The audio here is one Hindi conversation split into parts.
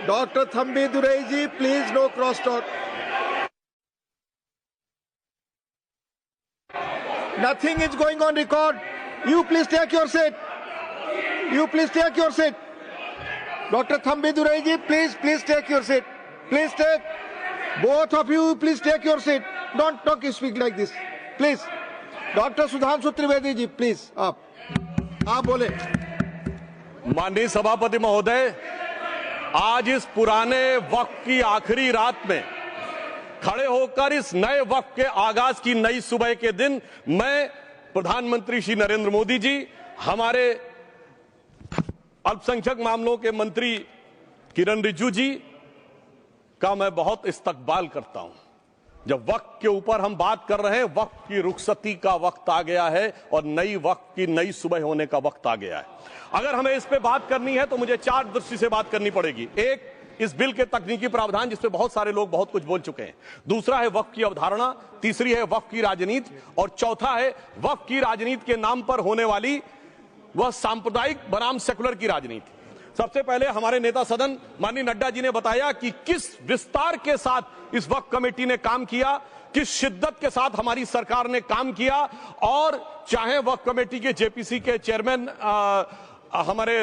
Dr. Thambi Durai, please no cross talk. Nothing is going on record. You please take your seat. You please take your seat. Dr. Thambi Durai, please take your seat. Please take. Both of you, please take your seat. Don't speak like this. Please. Dr. Sudhanshu Trivedi ji, please. आप बोले. माननीय सभापति महोदय, आज इस पुराने वक्त की आखिरी रात में खड़े होकर इस नए वक्त के आगाज की नई सुबह के दिन मैं प्रधानमंत्री श्री नरेंद्र मोदी जी, हमारे अल्पसंख्यक मामलों के मंत्री किरण रिजिजू जी का मैं बहुत इस्तकबाल करता हूं। जब वक्त के ऊपर हम बात कर रहे हैं, वक्त की रुखसती का वक्त आ गया है और नई वक्त की नई सुबह होने का वक्त आ गया है। अगर हमें इस पे बात करनी है तो मुझे चार दृष्टि से बात करनी पड़ेगी। एक, इस बिल के तकनीकी प्रावधान जिस पे बहुत सारे लोग बहुत कुछ बोल चुके हैं। दूसरा है वक्त की अवधारणा, तीसरी है वक्त की राजनीति और चौथा है वक्त की राजनीति के नाम पर होने वाली वह सांप्रदायिक बनाम सेकुलर की राजनीति। सबसे पहले हमारे नेता सदन माननीय नड्डा जी ने बताया कि किस विस्तार के साथ इस वक्त कमेटी ने काम किया, किस शिद्दत के साथ हमारी सरकार ने काम किया। और चाहे वक्त कमेटी के जेपीसी के चेयरमैन हमारे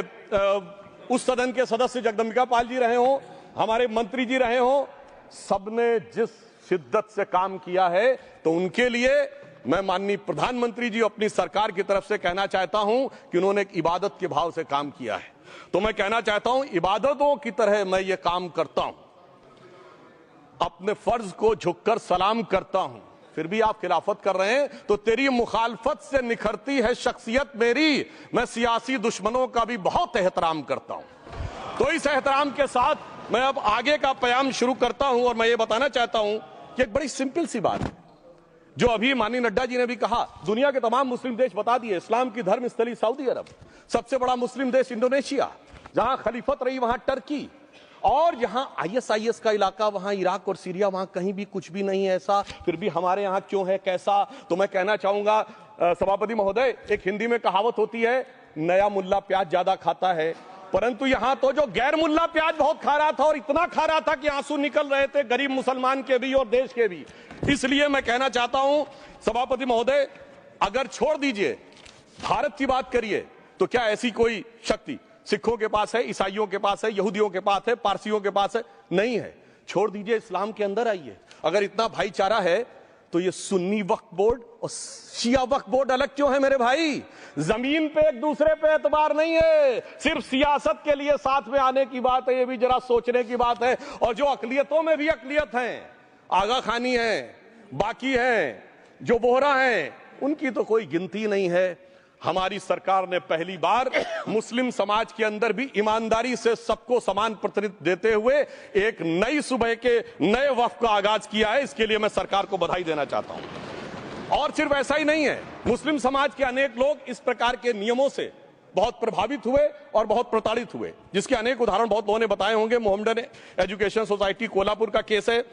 उस सदन के सदस्य जगदम्बिका पाल जी रहे हो, हमारे मंत्री जी रहे हो, सबने जिस शिद्दत से काम किया है, तो उनके लिए मैं माननीय प्रधानमंत्री जी अपनी सरकार की तरफ से कहना चाहता हूं कि उन्होंने एक इबादत के भाव से काम किया है। तो मैं कहना चाहता हूं, इबादतों की तरह मैं ये काम करता हूं, अपने फर्ज को झुककर सलाम करता हूं, फिर भी आप खिलाफत कर रहे हैं तो तेरी मुखालफत से निखरती है शख्सियत मेरी। मैं सियासी दुश्मनों का भी बहुत एहतराम करता हूं। तो इस एहतराम के साथ मैं अब आगे का बयान शुरू करता हूं और मैं ये बताना चाहता हूं कि एक बड़ी सिंपल सी बात है जो अभी माननीय नड्डा जी ने भी कहा। दुनिया के तमाम मुस्लिम देश बता दिए, इस्लाम की धर्म स्थली सऊदी अरब, सबसे बड़ा मुस्लिम देश इंडोनेशिया, जहां खलीफत रही वहां टर्की, और जहां आईएसआईएस का इलाका वहां इराक और सीरिया, वहां कहीं भी कुछ भी नहीं है ऐसा, फिर भी हमारे यहां क्यों है कैसा। तो मैं कहना चाहूंगा सभापति महोदय, एक हिंदी में कहावत होती है, नया मुल्ला प्याज ज्यादा खाता है, परंतु यहां तो जो गैर मुल्ला प्याज बहुत खा रहा था और इतना खा रहा था कि आंसू निकल रहे थे गरीब मुसलमान के भी और देश के भी। इसलिए मैं कहना चाहता हूं सभापति महोदय, अगर छोड़ दीजिए भारत की बात करिए तो क्या ऐसी कोई शक्ति सिखों के पास है, ईसाइयों के पास है, यहूदियों के पास है, पारसियों के पास है? नहीं है। छोड़ दीजिए, इस्लाम के अंदर आइए। अगर इतना भाईचारा है तो ये सुन्नी वक्फ बोर्ड और शिया वक्फ बोर्ड अलग क्यों है मेरे भाई? जमीन पे एक दूसरे पे एतबार नहीं है, सिर्फ सियासत के लिए साथ में आने की बात है। ये भी जरा सोचने की बात है। और जो अकलियतों में भी अकलियत है, आगा खानी है, बाकी है, जो बोहरा है, उनकी तो कोई गिनती नहीं है। हमारी सरकार ने पहली बार मुस्लिम समाज के अंदर भी ईमानदारी से सबको समान प्रतिनिधित्व देते हुए एक नई सुबह के नए वक्त का आगाज किया है। इसके लिए मैं सरकार को बधाई देना चाहता हूं। और सिर्फ ऐसा ही नहीं है, मुस्लिम समाज के अनेक लोग इस प्रकार के नियमों से बहुत प्रभावित हुए और बहुत प्रताड़ित हुए, जिसके अनेक उदाहरण बहुत लोगों ने बताए होंगे। मोहम्मडन एजुकेशन सोसाइटी कोल्हापुर का केस है,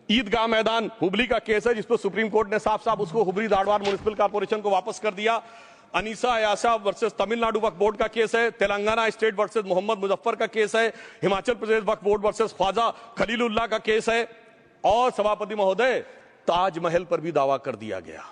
ईदगाह मैदान हुबली का केस है, जिसपे सुप्रीम कोर्ट ने साफ साफ उसको हुबली धारवाड़ म्युनिसिपल कॉर्पोरेशन को वापस कर दिया। अनीसा अयासा वर्सेस तमिलनाडु वक्फ बोर्ड का केस है, तेलंगाना स्टेट वर्सेस मोहम्मद मुजफ्फर का केस है, हिमाचल प्रदेश वक्फ बोर्ड वर्सेस ख्वाजा खलीलुल्लाह का केस है, और सभापति महोदय ताजमहल पर भी दावा कर दिया गया।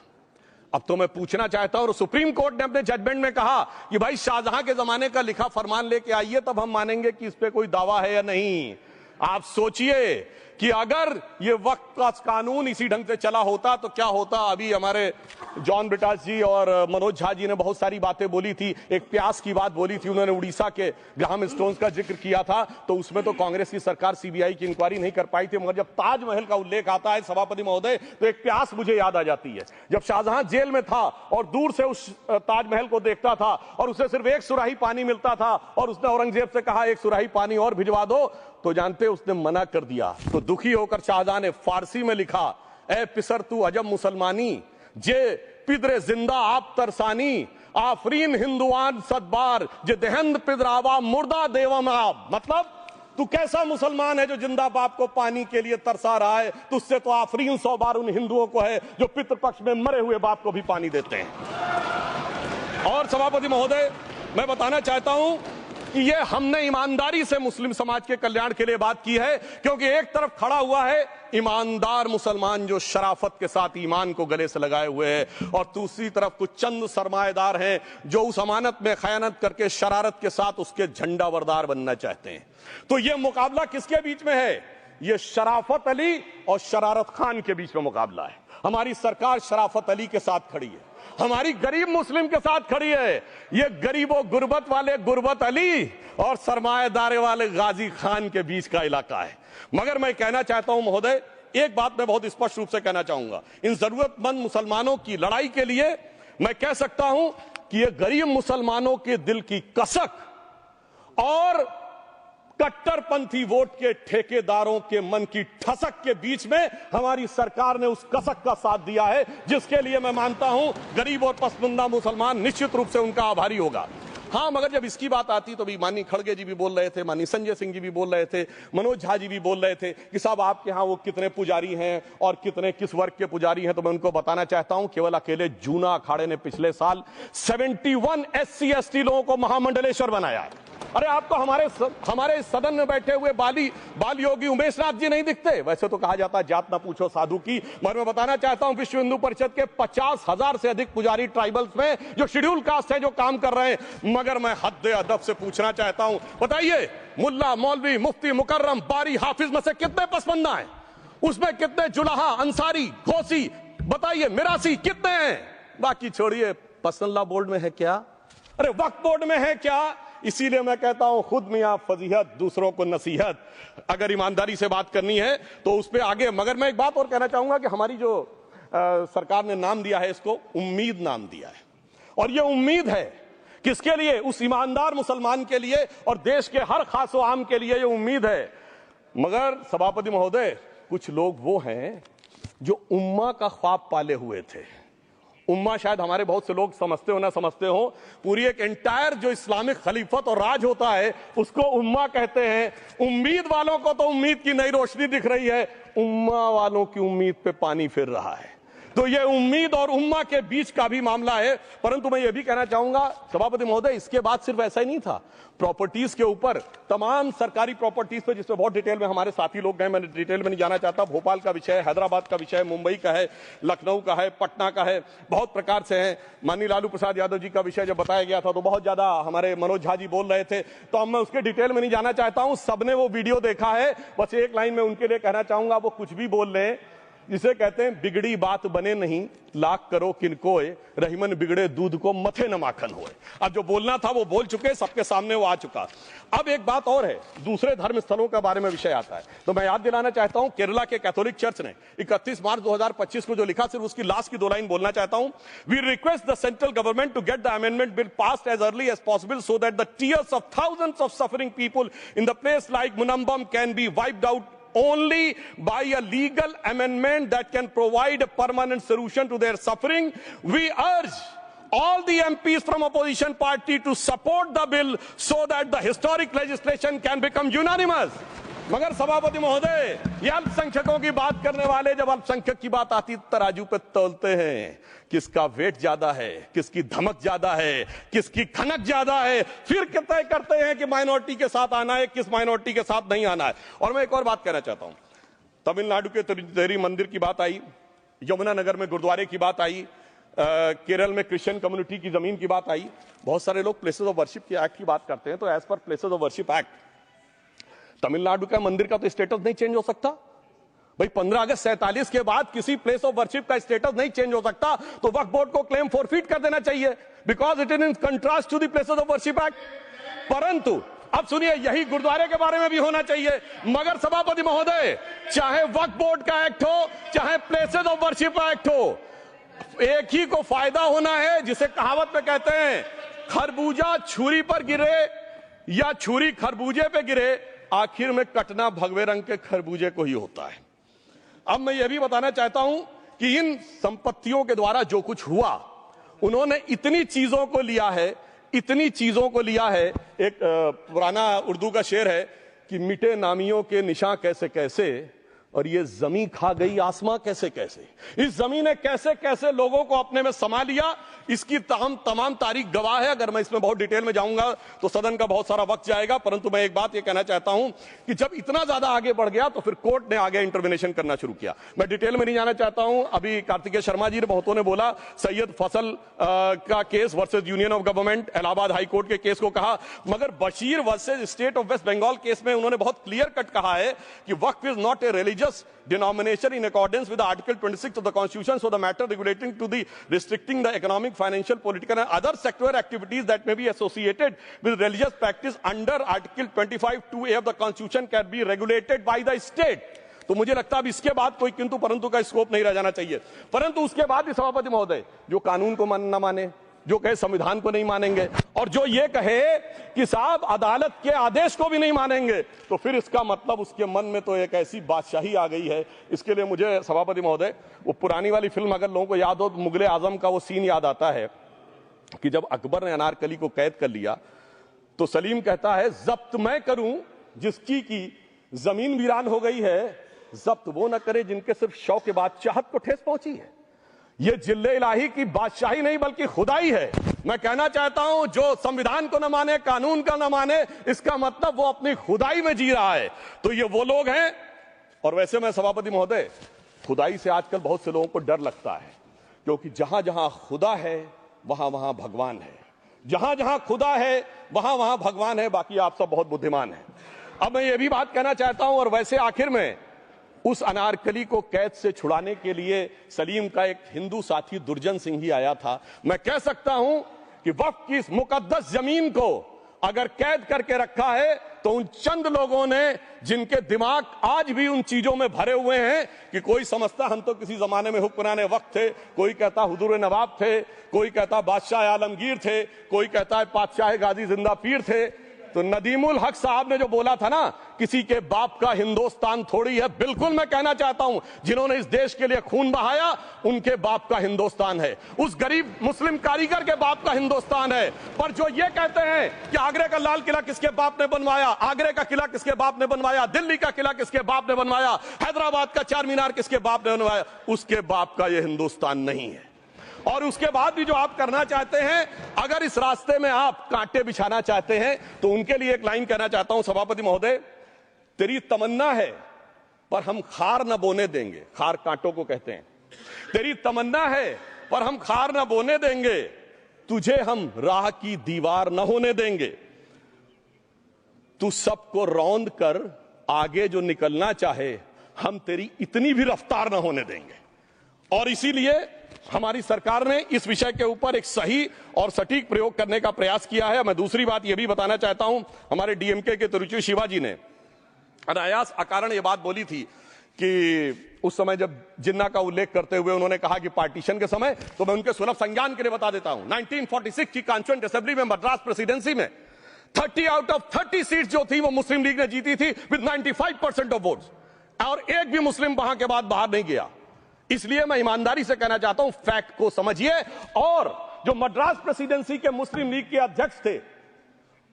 अब तो मैं पूछना चाहता हूं, और सुप्रीम कोर्ट ने अपने जजमेंट में कहा कि भाई शाहजहां के जमाने का लिखा फरमान लेके आइए, तब हम मानेंगे कि इस पे कोई दावा है या नहीं। आप सोचिए कि अगर ये वक्त का कानून इसी ढंग से चला होता तो क्या होता। अभी हमारे जॉन ब्रिटास जी और मनोज झा जी ने बहुत सारी बातें बोली थी। एक प्यास की बात बोली थी, उन्होंने उड़ीसा के ग्राहम स्टोन्स का जिक्र किया था, तो उसमें तो कांग्रेस की सरकार सीबीआई की इंक्वायरी नहीं कर पाई थी। मगर जब ताजमहल का उल्लेख आता है सभापति महोदय, तो एक प्यास मुझे याद आ जाती है। जब शाहजहां जेल में था और दूर से उस ताजमहल को देखता था और उसे सिर्फ एक सुराही पानी मिलता था और उसने औरंगजेब से कहा एक सुराही पानी और भिजवा दो, तो जानते उसने मना कर दिया। तो दुखी होकर शाहजहां ने फारसी में लिखा, ए पिसर तू अजब मुसलमानी, जे पिदरे जिंदा आप तरसानी, आफरीन हिंदुआन सदबार, जे देहंद पिदरावा मुर्दा देवम आप। मतलब तू कैसा मुसलमान है जो जिंदा बाप को पानी के लिए तरसा रहा है? तुझसे तो आफरीन 100 बार उन हिंदुओं को है जो पितृपक्ष में मरे हुए बाप को भी पानी देते हैं। और सभापति महोदय, मैं बताना चाहता हूं कि ये हमने ईमानदारी से मुस्लिम समाज के कल्याण के लिए बात की है, क्योंकि एक तरफ खड़ा हुआ है ईमानदार मुसलमान जो शराफत के साथ ईमान को गले से लगाए हुए हैं, और दूसरी तरफ कुछ चंद सरमाएदार हैं जो उस अमानत में खयानत करके शरारत के साथ उसके झंडा बरदार बनना चाहते हैं। तो ये मुकाबला किसके बीच में है? ये शराफत अली और शरारत खान के बीच में मुकाबला है। हमारी सरकार शराफत अली के साथ खड़ी है, हमारी गरीब मुस्लिम के साथ खड़ी है। ये गरीबों गुर्बत वाले गुर्बत अली और सरमाएदार वाले गाजी खान के बीच का इलाका है। मगर मैं कहना चाहता हूं महोदय, एक बात मैं बहुत स्पष्ट रूप से कहना चाहूंगा, इन जरूरतमंद मुसलमानों की लड़ाई के लिए मैं कह सकता हूं कि ये गरीब मुसलमानों के दिल की कसक और कट्टरपंथी वोट के ठेकेदारों के मन की ठसक के बीच में हमारी सरकार ने उस कसक का साथ दिया है, जिसके लिए मैं मानता हूं गरीब और पसमानदा मुसलमान निश्चित रूप से उनका आभारी होगा। हां, मगर जब इसकी बात आती तो भी माननीय खड़गे जी भी बोल रहे थे, माननीय संजय सिंह जी भी बोल रहे थे, मनोज झा जी भी बोल रहे थे कि साहब आपके यहां वो कितने पुजारी हैं और कितने किस वर्ग के पुजारी हैं। तो मैं उनको बताना चाहता हूं, केवल अकेले जूना अखाड़े ने पिछले साल 71 SC ST लोगों को महामंडलेश्वर बनाया है। अरे आपको हमारे सदन में बैठे हुए बाल योगी उमेश नाथ जी नहीं दिखते? वैसे तो कहा जाता है जात ना पूछो साधु की, मगर मैं बताना चाहता हूं विश्व हिंदू परिषद के 50,000 से अधिक पुजारी ट्राइबल्स में जो शेड्यूल कास्ट है जो काम कर रहे हैं। मगर मैं हद अदब से पूछना चाहता हूं, बताइए मुल्ला, मौलवी, मुफ्ती, मुकर्रम, बारी, हाफिज में से कितने पसमंदा हैं? उसमें कितने जुलाहा, अंसारी, घोसी, बताइए मिरासी कितने हैं? बाकी छोड़िए, पर्सनल लॉ बोर्ड में है क्या? अरे वक्फ बोर्ड में है क्या? इसीलिए मैं कहता हूं खुद मियां फजीहत दूसरों को नसीहत। अगर ईमानदारी से बात करनी है तो उस पर आगे। मगर मैं एक बात और कहना चाहूंगा कि हमारी जो सरकार ने नाम दिया है, इसको उम्मीद नाम दिया है, और ये उम्मीद है किसके लिए? उस ईमानदार मुसलमान के लिए और देश के हर खास व आम के लिए ये उम्मीद है। मगर सभापति महोदय, कुछ लोग वो हैं जो उम्मा का ख्वाब पाले हुए थे। उम्मा शायद हमारे बहुत से लोग समझते हो ना समझते हो, पूरी एक एंटायर जो इस्लामिक खलीफत और राज होता है उसको उम्मा कहते हैं। उम्मीद वालों को तो उम्मीद की नई रोशनी दिख रही है, उम्मा वालों की उम्मीद पे पानी फिर रहा है। तो ये उम्मीद और उम्मा के बीच का भी मामला है। परंतु मैं ये भी कहना चाहूंगा सभापति महोदय, इसके बाद सिर्फ ऐसा ही नहीं था, प्रॉपर्टीज के ऊपर, तमाम सरकारी प्रॉपर्टीज पे जिसमें बहुत डिटेल में हमारे साथी लोग गए, मैं डिटेल में नहीं जाना चाहता। भोपाल का विषय है, हैदराबाद का विषय है, मुंबई का है, लखनऊ का है, पटना का है, बहुत प्रकार से है। माननीय लालू प्रसाद यादव जी का विषय जब बताया गया था तो बहुत ज्यादा हमारे मनोज झा जी बोल रहे थे, तो अब मैं उसके डिटेल में नहीं जाना चाहता हूं। सबने वो वीडियो देखा है। बस एक लाइन में उनके लिए कहना चाहूंगा, वो कुछ भी बोल रहे हैं, जिसे कहते हैं बिगड़ी बात बने नहीं, लाख करो किनकोए, रहीमन बिगड़े दूध को मथे न माखन होए। अब जो बोलना था वो बोल चुके, सबके सामने वो आ चुका। अब एक बात और है, दूसरे धर्म स्थलों के बारे में विषय आता है, तो मैं याद दिलाना चाहता हूं, केरला के कैथोलिक चर्च ने 31 मार्च 2025 को जो लिखा, सिर्फ उसकी लास्ट की 2 लाइन बोलना चाहता हूं। We request the central government to get the amendment bill passed as early as possible so that the tears of thousands of suffering people in the place like Munambam can be wiped out only by a legal amendment that can provide a permanent solution to their suffering. We urge all the MPs from opposition party to support the bill so that the historic legislation can become unanimous. मगर सभापति महोदय, ये अल्पसंख्यकों की बात करने वाले जब अल्पसंख्यक की बात आती तराजू पे तौलते हैं, किसका वेट ज्यादा है, किसकी धमक ज्यादा है, किसकी खनक ज्यादा है, फिर तय करते हैं कि माइनॉरिटी के साथ आना है, किस माइनॉरिटी के साथ नहीं आना है। और मैं एक और बात कहना चाहता हूं, तमिलनाडु के तिरुचेरी मंदिर की बात आई, यमुनानगर में गुरुद्वारे की बात आई, केरल में क्रिश्चियन कम्युनिटी की जमीन की बात आई। बहुत सारे लोग प्लेसेस ऑफ वर्शिप के एक्ट की बात करते हैं, तो as per places of worship act Tamil Nadu का मंदिर का तो स्टेटस नहीं चेंज हो सकता भाई। 15 अगस्त 47 के बाद किसी प्लेस ऑफ वर्शिप का स्टेटस नहीं चेंज हो सकता, तो वक्फ बोर्ड को क्लेम फॉरफिट कर देना चाहिए, because it is in contrast to the places of worship act. परंतु अब सुनिए, यही गुरुद्वारे के बारे में भी होना चाहिए। मगर सभापति महोदय, चाहे वक्फ बोर्ड का एक्ट हो, चाहे प्लेसेस ऑफ वर्शिप एक्ट हो, एक ही को फायदा होना है, जिसे कहावत में कहते हैं खरबूजा छुरी पर गिरे या छुरी खरबूजे पे गिरे, आखिर में कटना भगवे रंग के खरबूजे को ही होता है। अब मैं यह भी बताना चाहता हूं कि इन संपत्तियों के द्वारा जो कुछ हुआ, उन्होंने इतनी चीजों को लिया है, इतनी चीजों को लिया है। एक पुराना उर्दू का शेर है कि मिटे नामियों के निशान कैसे कैसे, और ये जमीन खा गई आसमां कैसे कैसे, इस जमीन ने कैसे कैसे लोगों को अपने में समा लिया, इसकी तमाम तारीख गवाह है। अगर मैं इसमें बहुत डिटेल में जाऊंगा तो सदन का बहुत सारा वक्त जाएगा, परंतु मैं एक बात ये कहना चाहता हूं कि जब इतना ज्यादा आगे बढ़ गया तो फिर कोर्ट ने आगे इंटरवेनेशन करना शुरू किया। मैं डिटेल में नहीं जाना चाहता हूं। अभी कार्तिकेय शर्मा जी ने बहुतों ने बोला सैयद फसल का case versus Union of Government, Allahabad high court के केस को कहा, मगर Bashir versus State of West Bengal case में उन्होंने बहुत क्लियर कट कहा है कि Waqf is not a religious denomination in accordance with the Article 26 of the Constitution, so the matter relating to the restricting the economic, financial, political and other sector activities that may be associated with religious practice under Article 25(2)(a) of the Constitution can be regulated by the state. तो मुझे लगता है अब इसके बाद कोई किंतु परंतु का स्कोप नहीं रह जाना चाहिए। परंतु उसके बाद भी सभापति महोदय जो कानून को न माने, जो कहे संविधान को नहीं मानेंगे और जो ये कहे कि साहब अदालत के आदेश को भी नहीं मानेंगे, तो फिर इसका मतलब उसके मन में तो एक ऐसी बादशाही आ गई है। इसके लिए मुझे सभापति महोदय वो पुरानी वाली फिल्म अगर लोगों को याद हो तो मुगले आजम का वो सीन याद आता है कि जब अकबर ने अनारकली को कैद कर लिया तो सलीम कहता है जब्त मैं करूं जिसकी की जमीन वीरान हो गई है, जब्त वो न करे जिनके सिर्फ शौक के बाद चाहत को ठेस पहुंची है। ये जिल्ले इलाही की बादशाही नहीं बल्कि खुदाई है। मैं कहना चाहता हूं जो संविधान को न माने, कानून का न माने, इसका मतलब वो अपनी खुदाई में जी रहा है। तो ये वो लोग हैं। और वैसे मैं सभापति महोदय खुदाई से आजकल बहुत से लोगों को डर लगता है, क्योंकि जहां जहां खुदा है वहां वहां भगवान है, जहां जहां खुदा है वहां वहां भगवान है। बाकी आप सब बहुत बुद्धिमान हैं। अब मैं ये भी बात कहना चाहता हूं, और वैसे आखिर में उस अनारकली को कैद से छुड़ाने के लिए सलीम का एक हिंदू साथी दुर्जन सिंह ही आया था। मैं कह सकता हूं कि वक्फ की इस मुकद्दस जमीन को अगर कैद करके रखा है तो उन चंद लोगों ने जिनके दिमाग आज भी उन चीजों में भरे हुए हैं कि कोई समझता हम तो किसी जमाने में हुक्मरान वक्त थे, कोई कहता हुजूर नवाब थे, कोई कहता बादशाह आलमगीर थे, कोई कहता है बादशाह गाजी जिंदा पीर थे। तो नदीमुल हक साहब ने जो बोला था ना, किसी के बाप का हिंदुस्तान थोड़ी है, बिल्कुल मैं कहना चाहता हूं जिन्होंने इस देश के लिए खून बहाया उनके बाप का हिंदुस्तान है, उस गरीब मुस्लिम कारीगर के बाप का हिंदुस्तान है। पर जो ये कहते हैं कि आगरे का लाल किला किसके बाप ने बनवाया, आगरे का किला किसके बाप ने बनवाया, दिल्ली का किला किसके बाप ने बनवाया, हैदराबाद का चार मीनार किसके बाप ने बनवाया, उसके बाप का यह हिंदुस्तान नहीं है। और उसके बाद भी जो आप करना चाहते हैं, अगर इस रास्ते में आप कांटे बिछाना चाहते हैं, तो उनके लिए एक लाइन कहना चाहता हूं सभापति महोदय, तेरी तमन्ना है पर हम खार न बोने देंगे, खार कांटों को कहते हैं, तेरी तमन्ना है पर हम खार न बोने देंगे, तुझे हम राह की दीवार न होने देंगे, तू सबको रौंद कर आगे जो निकलना चाहे हम तेरी इतनी भी रफ्तार न होने देंगे। और इसीलिए हमारी सरकार ने इस विषय के ऊपर एक सही और सटीक प्रयोग करने का प्रयास किया है। मैं दूसरी बात यह भी बताना चाहता हूं, हमारे डीएमके के तिरुचि शिवाजी ने अनायास अकारण यह बात बोली थी कि उस समय जब जिन्ना का उल्लेख करते हुए उन्होंने कहा कि पार्टीशन के समय, तो मैं उनके सुलभ संज्ञान के लिए बता देता हूं, 1946 की कॉन्स्टिट्यूएंट असेंबली में मद्रास प्रेसिडेंसी में 30 आउट ऑफ 30 सीट जो थी वो मुस्लिम लीग ने जीती थी विद 95% ऑफ वोट्स, और एक भी मुस्लिम वहां के बाद बाहर नहीं गया। इसलिए मैं ईमानदारी से कहना चाहता हूं, फैक्ट को समझिए। और जो मद्रास प्रेसिडेंसी के मुस्लिम लीग के अध्यक्ष थे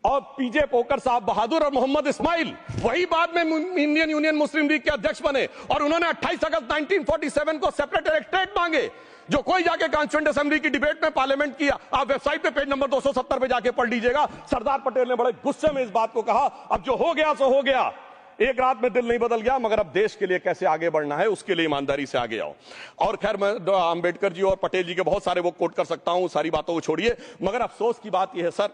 और पीजे पोकर साहब बहादुर और मोहम्मद इस्माइल, वही बाद में इंडियन यूनियन मुस्लिम लीग के अध्यक्ष बने, और उन्होंने 28 अगस्त 1947 को सेपरेट इलेक्टोरेट मांगे। जो कोई जाके कॉन्स्टिट्यूएंट असेंबली की डिबेट में पार्लियामेंट किया, आप वेबसाइट पे पेज नंबर 270 पे जाके पढ़ लीजिएगा, सरदार पटेल ने बड़े गुस्से में इस बात को कहा, अब जो हो गया सो हो गया, एक रात में दिल नहीं बदल गया, मगर अब देश के लिए कैसे आगे बढ़ना है उसके लिए ईमानदारी से आगे आओ। और खैर मैं अंबेडकर जी और पटेल जी के बहुत सारे वो कोट कर सकता हूं, सारी बातों को छोड़िए, मगर अफसोस की बात यह है सर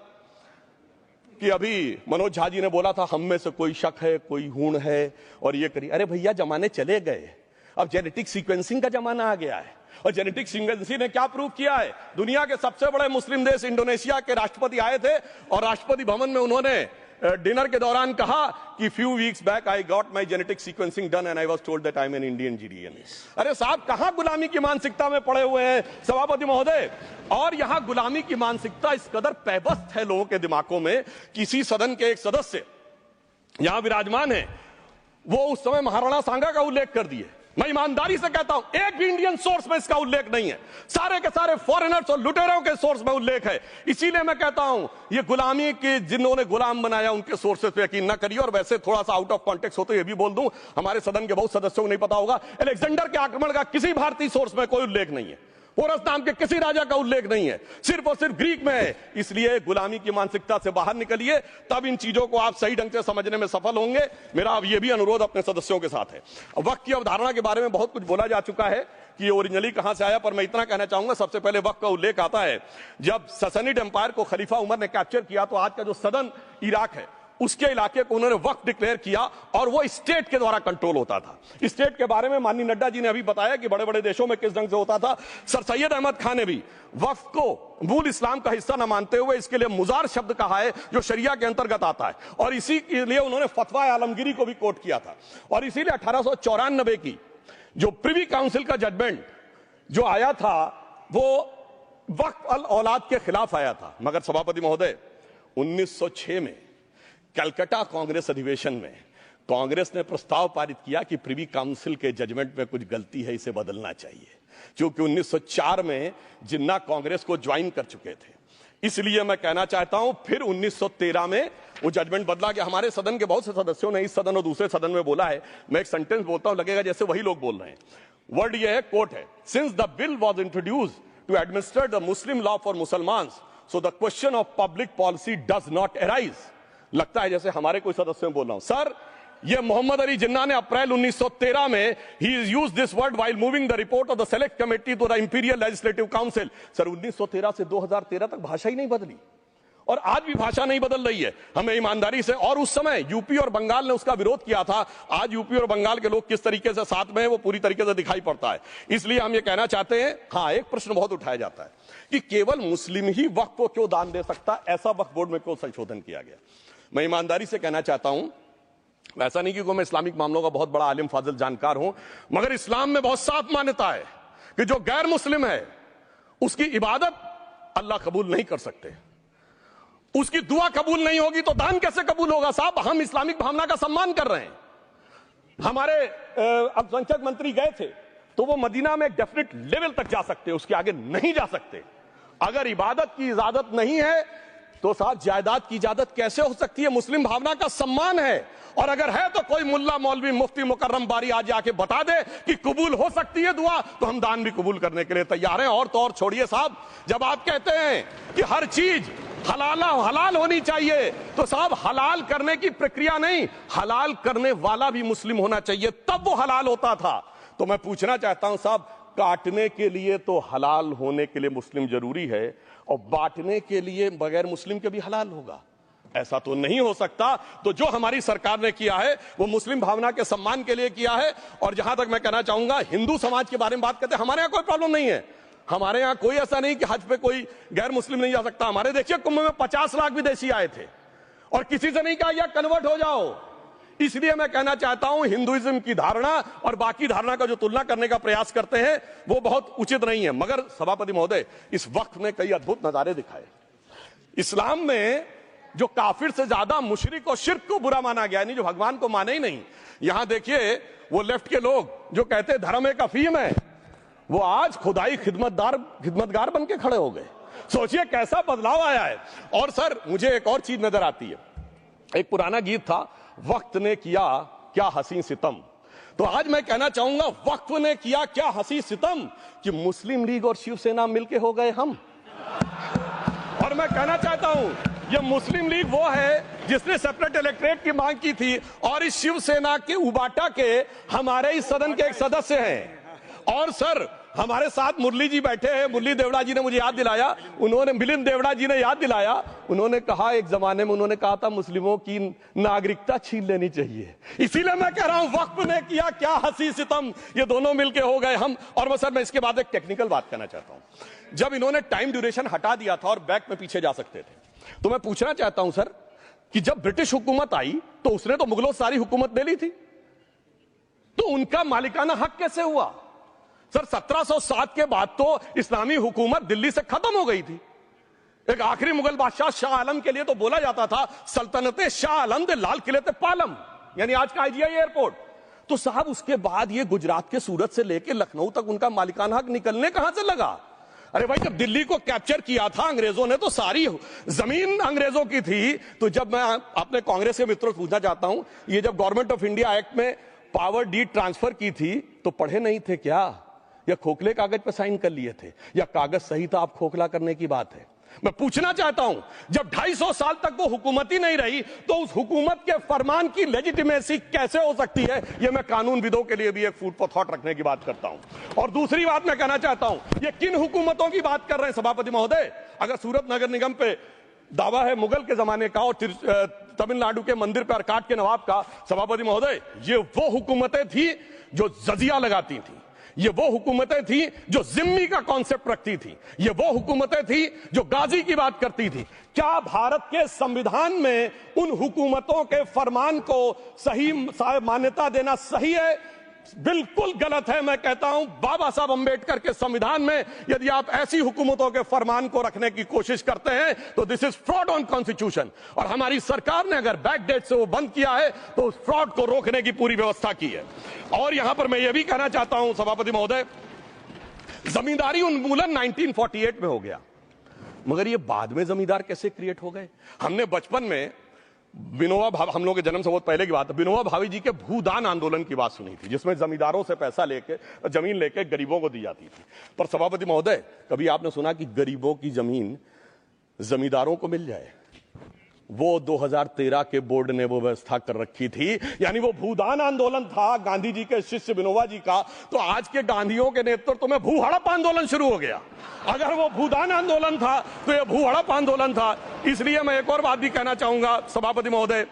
कि अभी मनोज झा जी ने बोला था हम में से कोई शक है, कोई हूण है और ये करिए। अरे भैया जमाने चले गए, अब जेनेटिक सीक्वेंसिंग का जमाना आ गया है। और जेनेटिक सीक्वेंसिंग ने क्या प्रूव किया है, दुनिया के सबसे बड़े मुस्लिम देश इंडोनेशिया के राष्ट्रपति आए थे और राष्ट्रपति भवन में उन्होंने डिनर के दौरान कहा कि few weeks back I got my genetic sequencing done and I was told that I am an Indian GDN. अरे साहब कहां गुलामी की मानसिकता में पड़े हुए हैं सभापति महोदय। और यहां गुलामी की मानसिकता इस कदर पैबस्त है लोगों के दिमागों में, किसी सदन के एक सदस्य यहां विराजमान है, वो उस समय महाराणा सांगा का उल्लेख कर दिए। मैं ईमानदारी से कहता हूं, एक भी इंडियन सोर्स में इसका उल्लेख नहीं है। सारे के सारे फॉरेनर्स और लुटेरों के सोर्स में उल्लेख है। इसीलिए मैं कहता हूं, ये गुलामी के जिन्होंने गुलाम बनाया उनके सोर्सेस पे यकीन ना करिए। और वैसे थोड़ा सा आउट ऑफ कॉन्टेक्स्ट होते ये भी बोल दूं, हमारे सदन के बहुत सदस्यों को नहीं पता होगा, अलेक्जेंडर के आक्रमण का किसी भारतीय सोर्स में कोई उल्लेख नहीं है। पोरस नाम के किसी राजा का उल्लेख नहीं है, सिर्फ और सिर्फ ग्रीक में है। इसलिए गुलामी की मानसिकता से बाहर निकलिए, तब इन चीजों को आप सही ढंग से समझने में सफल होंगे। मेरा अब यह भी अनुरोध अपने सदस्यों के साथ है। वक्त की अवधारणा के बारे में बहुत कुछ बोला जा चुका है कि ये ओरिजिनली कहां से आया, पर मैं इतना कहना चाहूंगा, सबसे पहले वक्त का उल्लेख आता है जब ससनिड एम्पायर को खलीफा उमर ने कैप्चर किया, तो आज का जो सदर्न इराक है उसके इलाके को उन्होंने वक्फ डिक्लेयर किया और वो स्टेट के द्वारा कंट्रोल होता था। स्टेट के बारे में माननीय नड्डा जी ने अभी बताया कि बड़े बड़े देशों में किस ढंग से होता था। सर सैयद अहमद खान ने भी वक्फ को मूल इस्लाम का हिस्सा न मानते हुए इसके लिए मुजार शब्द कहा है, जो शरिया के अंतर्गत आता है, और इसी के लिए उन्होंने फतवा आलमगीरी को भी कोट किया था। और इसीलिए 1894 की जो प्रिवी काउंसिल का जजमेंट जो आया था वो वक्फ अल औलाद के खिलाफ आया था। मगर सभापति महोदय, 1906 में कलकत्ता कांग्रेस अधिवेशन में कांग्रेस ने प्रस्ताव पारित किया कि प्रिवी काउंसिल के जजमेंट में कुछ गलती है, इसे बदलना चाहिए। क्योंकि 1904 में जिन्ना कांग्रेस को ज्वाइन कर चुके थे, इसलिए मैं कहना चाहता हूं फिर 1913 में वो जजमेंट बदला गया। हमारे सदन के बहुत से सदस्यों ने इस सदन और दूसरे सदन में बोला है, मैं एक सेंटेंस बोलता हूं, लगेगा जैसे वही लोग बोल रहे हैं। वर्ड ये है, कोट है, since the bill was introduce to administer the Muslim law for मुसलमान, so the question of public policy does not arise. लगता है जैसे हमारे कोई सदस्यों में बोल रहा हूं। सर, ये मोहम्मद अली जिन्ना ने अप्रैल 1913 में ही used this word while moving the report of the select committee to the imperial legislative council. Sir, 1913 से 2013 तक भाषा ही नहीं बदली और आज भी भाषा नहीं बदल रही है। हमें ईमानदारी से, और उस समय यूपी और बंगाल ने उसका विरोध किया था। आज यूपी और बंगाल के लोग किस तरीके से साथ में है वो पूरी तरीके से दिखाई पड़ता है। इसलिए हम ये कहना चाहते हैं, हाँ, एक प्रश्न बहुत उठाया जाता है कि केवल मुस्लिम ही वक्फ को क्यों दान दे सकता, ऐसा वक्फ बोर्ड में क्यों संशोधन किया गया। मैं ईमानदारी से कहना चाहता हूं, ऐसा नहीं कि मैं इस्लामिक मामलों का बहुत बड़ा आलिम फाजिल जानकार हूं, मगर इस्लाम में बहुत साफ मान्यता है कि जो गैर मुस्लिम है उसकी इबादत अल्लाह कबूल नहीं कर सकते, उसकी दुआ कबूल नहीं होगी तो दान कैसे कबूल होगा। साहब, हम इस्लामिक भावना का सम्मान कर रहे हैं। हमारे अल्पसंख्यक मंत्री गए थे तो वो मदीना में एक डेफिनेट लेवल तक जा सकते, उसके आगे नहीं जा सकते। अगर इबादत की इजाजत नहीं है तो साथ जायदाद की इजाजत कैसे हो सकती है। मुस्लिम भावना का सम्मान है, और अगर है तो कोई मुल्ला मौलवी मुफ्ती मुकर्रम बारी आज आके बता दे कि कबूल हो सकती है दुआ, तो हम दान भी कबूल करने के लिए तैयार हैं। और तो और छोड़िए साहब, जब आप कहते हैं कि हर चीज हलाल होनी चाहिए, तो साहब हलाल करने की प्रक्रिया नहीं, हलाल करने वाला भी मुस्लिम होना चाहिए, तब वो हलाल होता था। तो मैं पूछना चाहता हूं साहब, काटने के लिए तो हलाल होने के लिए मुस्लिम जरूरी है और बांटने के लिए बगैर मुस्लिम के भी हलाल होगा, ऐसा तो नहीं हो सकता। तो जो हमारी सरकार ने किया है वो मुस्लिम भावना के सम्मान के लिए किया है। और जहां तक मैं कहना चाहूंगा, हिंदू समाज के बारे में बात करते हैं, हमारे यहां कोई प्रॉब्लम नहीं है। हमारे यहां कोई ऐसा नहीं कि हज पे कोई गैर मुस्लिम नहीं जा सकता। हमारे देखिए कुंभ में 50 लाख विदेशी आए थे और किसी से नहीं कहा या कन्वर्ट हो जाओ। इसलिए मैं कहना चाहता हूं, हिंदुइज्म की धारणा और बाकी धारणा का जो तुलना करने का प्रयास करते हैं वो बहुत उचित नहीं है। मगर सभापति महोदय, इस वक्त में कई अद्भुत नजारे दिखाए। इस्लाम में जो काफिर से ज्यादा मुशरिक और शिर्क को बुरा माना गया, नहीं जो भगवान को माने ही नहीं। यहां देखिए वो लेफ्ट के लोग जो कहते हैं धर्म एक अफीम है, वो आज खुदाई खिदमतगार बन के खड़े हो गए। सोचिए कैसा बदलाव आया है। और सर, मुझे एक और चीज नजर आती है। एक पुराना गीत था, वक्त ने किया क्या हसी सितम। तो आज मैं कहना चाहूंगा, वक्त ने किया क्या हसी सितम कि मुस्लिम लीग और शिवसेना मिलके हो गए हम। और मैं कहना चाहता हूं, ये मुस्लिम लीग वो है जिसने सेपरेट इलेक्टोरेट की मांग की थी, और इस शिवसेना के उबाटा के हमारे इस सदन के एक सदस्य हैं। और सर, हमारे साथ मुरली जी बैठे हैं, मुरली देवड़ा जी ने मुझे याद दिलाया, उन्होंने, मिलिंद देवड़ा जी ने याद दिलाया, उन्होंने कहा एक जमाने में उन्होंने कहा था मुस्लिमों की नागरिकता छीन लेनी चाहिए। इसीलिए मैं कह रहा हूं, वक्त ने किया क्या हसी सितम, ये दोनों मिलके हो गए हम। और सर, मैं इसके बाद एक टेक्निकल बात करना चाहता हूं। जब इन्होंने टाइम ड्यूरेशन हटा दिया था और बैक में पीछे जा सकते थे, तो मैं पूछना चाहता हूं सर कि जब ब्रिटिश हुकूमत आई तो उसने तो मुगलों सारी हुकूमत ले ली थी, तो उनका मालिकाना हक कैसे हुआ। सर, 1707 के बाद तो इस्लामी हुकूमत दिल्ली से खत्म हो गई थी। एक आखिरी मुगल बादशाह शाह आलम के लिए तो बोला जाता था सल्तनते शाह आलम दे लाल किले ते पालम, यानी आज का आईजीआई एयरपोर्ट। तो साहब उसके बाद ये गुजरात के सूरत से लेकर लखनऊ तक उनका मालिकाना हक निकलने कहां से लगा? अरे भाई, जब दिल्ली को कैप्चर किया था अंग्रेजों ने तो सारी जमीन अंग्रेजों की थी। तो जब मैं अपने कांग्रेस के मित्रों से पूछना चाहता हूं, ये जब गवर्नमेंट ऑफ इंडिया एक्ट में पावर डीड ट्रांसफर की थी तो पढ़े नहीं थे क्या? या खोखले कागज पर साइन कर लिए थे? या कागज सही था, आप खोखला करने की बात है? मैं पूछना चाहता हूं, जब 250 साल तक वो हुकूमत ही नहीं रही तो उस हुकूमत के फरमान की लेजिटिमेसी कैसे हो सकती है? ये मैं कानूनविदों के लिए भी एक फूड फॉर थॉट रखने की बात करता हूं। और दूसरी बात मैं कहना चाहता हूं, ये किन हुकूमतों की बात कर रहे हैं सभापति महोदय? अगर सूरत नगर निगम पे दावा है मुगल के जमाने का और तमिलनाडु के मंदिर पर अरकाट के नवाब का, सभापति महोदय, ये वो हुकूमतें थी जो जजिया लगाती थी, ये वो हुकूमतें थी जो जिम्मी का कॉन्सेप्ट रखती थी, ये वो हुकूमतें थी जो गाजी की बात करती थी। क्या भारत के संविधान में उन हुकूमतों के फरमान को सही मान्यता देना सही है? बिल्कुल गलत है। मैं कहता हूं, बाबा साहब अंबेडकर के संविधान में यदि आप ऐसी हुकूमतों के फरमान को रखने की कोशिश करते हैं तो this is fraud on constitution. और हमारी सरकार ने अगर बैकडेट से वो बंद किया है तो उस फ्रॉड को रोकने की पूरी व्यवस्था की है। और यहां पर मैं ये भी कहना चाहता हूं सभापति महोदय, जमींदारी उन्मूलन 1948 में हो गया, मगर ये बाद में जमींदार कैसे क्रिएट हो गए? हमने बचपन में विनोबा भावे, हम लोग के जन्म से बहुत पहले की बात है, विनोबा भावे जी के भूदान आंदोलन की बात सुनी थी, जिसमें जमींदारों से पैसा लेके जमीन लेके गरीबों को दी जाती थी। पर सभापति महोदय, कभी आपने सुना कि गरीबों की जमीन जमींदारों को मिल जाए? वो 2013 के बोर्ड ने वो व्यवस्था कर रखी थी। यानी वो भूदान आंदोलन था गांधी जी के शिष्य विनोबा जी का, तो आज के गांधियों के नेतृत्व में भू हड़प आंदोलन शुरू हो गया। अगर वो भूदान आंदोलन था तो ये भू हड़प आंदोलन था। इसलिए मैं एक और बात भी कहना चाहूंगा सभापति महोदय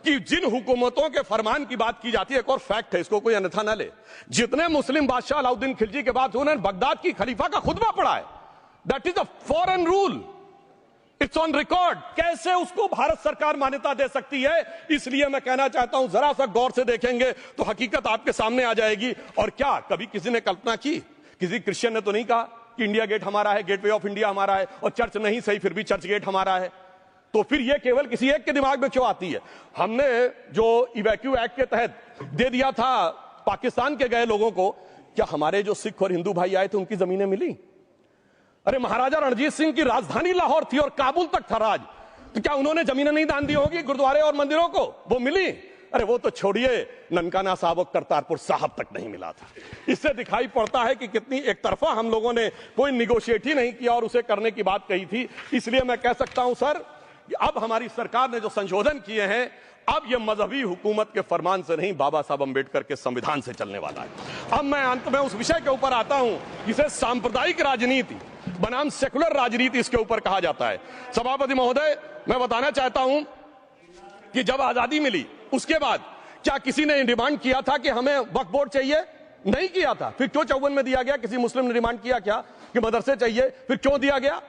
कि जिन हुकूमतों के फरमान की बात की जाती है, एक और फैक्ट है, इसको कोई अन्यथा न ले, जितने मुस्लिम बादशाह अलाउद्दीन खिलजी के बाद उन्होंने बगदाद की खलीफा का खुतबा पढ़ा है। That is a foreign rule, it's on record. कैसे उसको भारत सरकार मान्यता दे सकती है? इसलिए मैं कहना चाहता हूं, जरा सा गौर से देखेंगे तो हकीकत आपके सामने आ जाएगी। और क्या कभी किसी ने कल्पना की, किसी क्रिश्चियन ने तो नहीं कहा कि इंडिया गेट हमारा है, गेटवे ऑफ इंडिया हमारा है, और चर्च नहीं सही फिर भी चर्च गेट हमारा है? तो फिर यह केवल किसी एक के दिमाग में क्यों आती है? हमने जो इवैक्यू एक्ट के तहत दे दिया था पाकिस्तान के गए लोगों को, क्या हमारे जो सिख और हिंदू भाई आए थे उनकी जमीनें मिली? अरे महाराजा रणजीत सिंह की राजधानी लाहौर थी और काबुल तक था राज, तो क्या उन्होंने जमीनें नहीं दान दी होगी गुरुद्वारे और मंदिरों को? वो मिली। अरे वो तो छोड़िए, ननकाना साहब और करतारपुर साहब तक नहीं मिला था। इससे दिखाई पड़ता है कि कितनी एक तरफा हम लोगों ने कोई निगोशिएट ही नहीं किया और उसे करने की बात कही थी। इसलिए मैं कह सकता हूं सर, अब हमारी सरकार ने जो संशोधन किए हैं, अब यह मजहबी हुकूमत के फरमान से नहीं, बाबा साहब अंबेडकर के संविधान से चलने वाला है। अब मैं अंत में उस विषय के ऊपर आता हूं जिसे सांप्रदायिक राजनीति बनाम सेकुलर राजनीति इसके ऊपर कहा जाता है। सभापति महोदय, मैं बताना चाहता हूं कि जब आजादी मिली उसके बाद क्या किसी ने डिमांड किया था कि हमें वक्फ बोर्ड चाहिए? नहीं किया था। फिर क्यों 54 में दिया गया? किसी मुस्लिम ने डिमांड किया क्या कि मदरसे चाहिए? फिर क्यों दिया गया?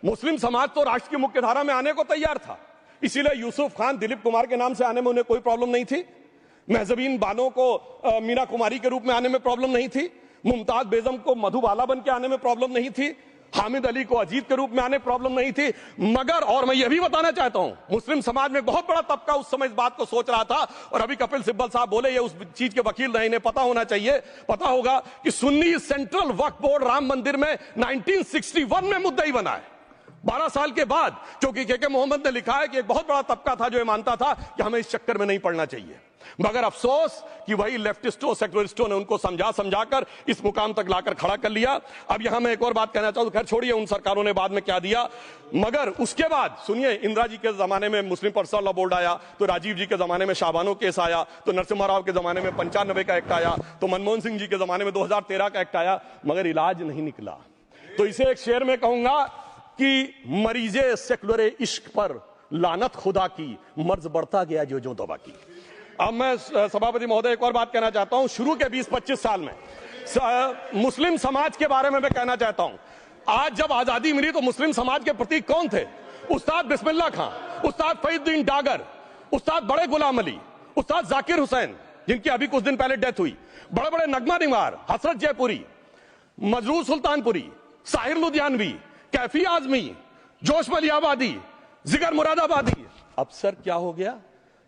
मुस्लिम समाज तो राष्ट्र की मुख्य धारा में आने को तैयार था, इसीलिए यूसुफ खान, दिलीप कुमार के नाम से आने में उन्हें कोई प्रॉब्लम नहीं थी। महजबीन बानो को मीना कुमारी के रूप में आने में प्रॉब्लम नहीं थी। मुमताज बेगम को मधुबाला बन के आने में प्रॉब्लम नहीं थी। हामिद अली को अजीत के रूप में आने प्रॉब्लम नहीं थी। मगर, और मैं यह भी बताना चाहता हूं, मुस्लिम समाज में बहुत बड़ा तबका उस समय इस बात को सोच रहा था, और अभी कपिल सिब्बल साहब बोले, ये उस चीज के वकील नहीं, इन्हें पता होना चाहिए, पता होगा कि सुन्नी सेंट्रल वक्फ बोर्ड राम मंदिर में 1961 में मुद्दई बना है, 12 साल के बाद। क्योंकि के मोहम्मद ने लिखा है कि एक बहुत बड़ा तबका था जो ये मानता था कि हमें इस चक्कर में नहीं पड़ना चाहिए। मगर अफसोस कि वही लेफ्टिस्टों, सेकुलरिस्टों ने उनको समझाकर इस मुकाम तक लाकर खड़ा कर लिया। अब यहां मैं एक और बात कहना चाहूं, खैर छोड़िए उन सरकारों ने बाद में क्या दिया, मगर उसके बाद सुनिए, इंदिरा जी के जमाने में मुस्लिम पर्सनल लॉ बोर्ड आया, तो राजीव जी के जमाने में शाहबानो केस आया, तो नरसिम्हा राव के जमाने में 95 का एक्ट आया, तो मनमोहन सिंह जी के जमाने में 2013 का एक्ट आया, मगर इलाज नहीं निकला। तो इसे एक शेर में कहूंगा कि मरीजे सेकुलर इश्क पर लानत खुदा की, मर्ज बढ़ता गया जो जो दवा की। अब मैं सभापति महोदय एक और बात कहना चाहता हूं, शुरू के 20-25 साल में मुस्लिम समाज के बारे में मैं कहना चाहता हूं। आज जब आजादी मिली तो मुस्लिम समाज के प्रतीक कौन थे? उस्ताद बिस्मिल्लाह खां, उस्ताद फरीदुद्दीन डागर, उस्ताद बड़े गुलाम अली, उस्ताद जाकिर हुसैन, जिनकी अभी कुछ दिन पहले डेथ हुई, बड़े बड़े नगमा निवार, हसरत जयपुरी, मजरूर सुल्तानपुरी, साहिर लुधियानवी, कैफी आजमी, जोश मलियाबादी, जिगर मुरादाबादी। अब सर क्या हो गया?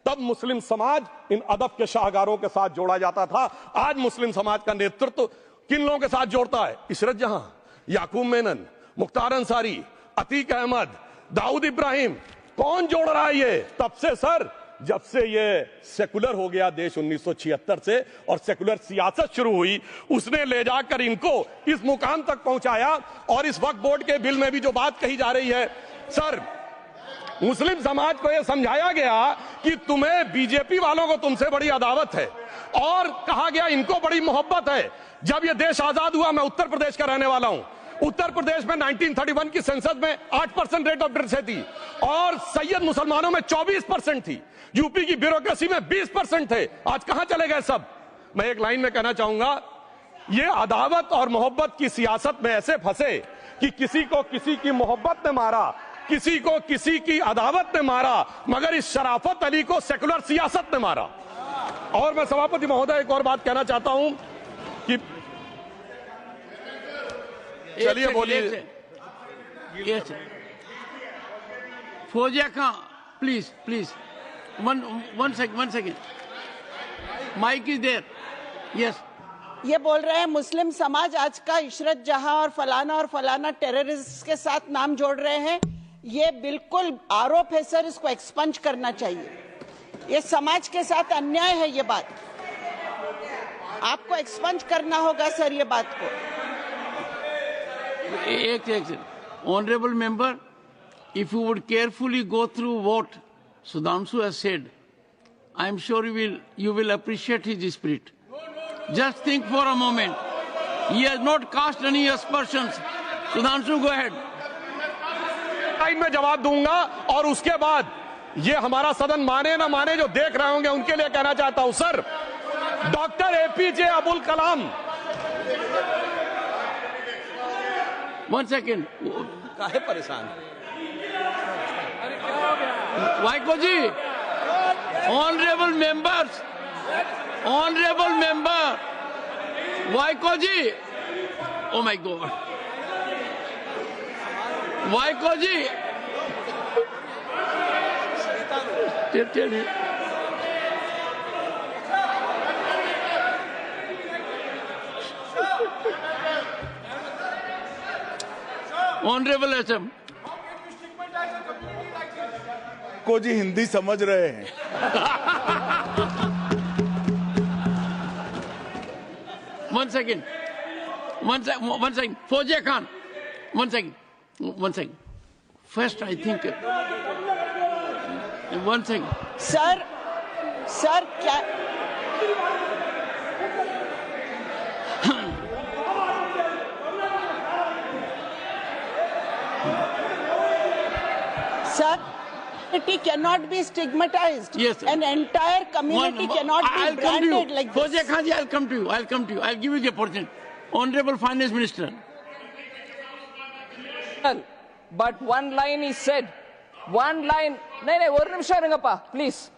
तब मुस्लिम समाज इन अदब के शाहकारों के साथ जोड़ा जाता था। आज मुस्लिम समाज का नेतृत्व किन लोगों के साथ जोड़ता है? इशरत जहां, याकूब मेनन, मुख्तार अंसारी, अतीक अहमद, दाऊद इब्राहिम, कौन जोड़ रहा है ये? तब से सर, जब से ये सेकुलर हो गया देश 1976 से और सेकुलर सियासत शुरू हुई, उसने ले जाकर इनको इस मुकाम तक पहुंचाया। और इस वक्फ बोर्ड के बिल में भी जो बात कही जा रही है सर, मुस्लिम समाज को यह समझाया गया कि तुम्हें बीजेपी वालों को तुमसे बड़ी अदावत है और कहा गया इनको बड़ी मोहब्बत है। जब यह देश आजाद हुआ, मैं उत्तर प्रदेश का रहने वाला हूं, उत्तर प्रदेश में 1931 की संसद में 8% रेट ऑफ डेथ थी और सैयद मुसलमानों में 24% थी। यूपी की ब्यूरोक्रेसी में 20% थे। आज कहां चले गए सब? मैं एक लाइन में कहना चाहूंगा, ये अदावत और मोहब्बत की सियासत में ऐसे फंसे कि किसी को किसी की मोहब्बत ने मारा, किसी को किसी की अदावत ने मारा, मगर इस शराफत अली को सेकुलर सियासत ने मारा। और मैं सभापति महोदय एक और बात कहना चाहता हूं कि चलिए बोलिए। Fauzia Khan, please one second, mic is there. Yes, ये बोल रहे हैं मुस्लिम समाज आज का इशरत जहां और फलाना टेररिस्ट के साथ नाम जोड़ रहे हैं। ये बिल्कुल आरोप है सर, इसको एक्सपंज करना चाहिए। ये समाज के साथ अन्याय है। ये बात आपको एक्सपंज करना होगा सर, ये बात को। एक honourable member, if you would carefully go through what Sudhanshu has said, I am sure you will appreciate his spirit. Just think for a moment. He has not cast any aspersions. Sudhanshu, go ahead. Time में जवाब दूंगा और उसके बाद ये हमारा सदन माने ना माने जो देख रहे होंगे उनके लिए कहना चाहता हूं sir, doctor APJ Abdul Kalam. One second. काहे परेशान? Vaiko ji, honourable member, Vaiko ji, oh my God, Vaiko ji, honourable SM को जी हिंदी समझ रहे हैं। One second. Fauziya Khan, one second. First, I think. One second. Sir क्या Sir, community cannot be stigmatized. Yes, sir. An entire community cannot be branded like this. Fauziya Khan ji, I'll come to you. I'll give you the opportunity. Honorable Finance Minister. But one line he said. One line. No, one nimisham irungappa, please.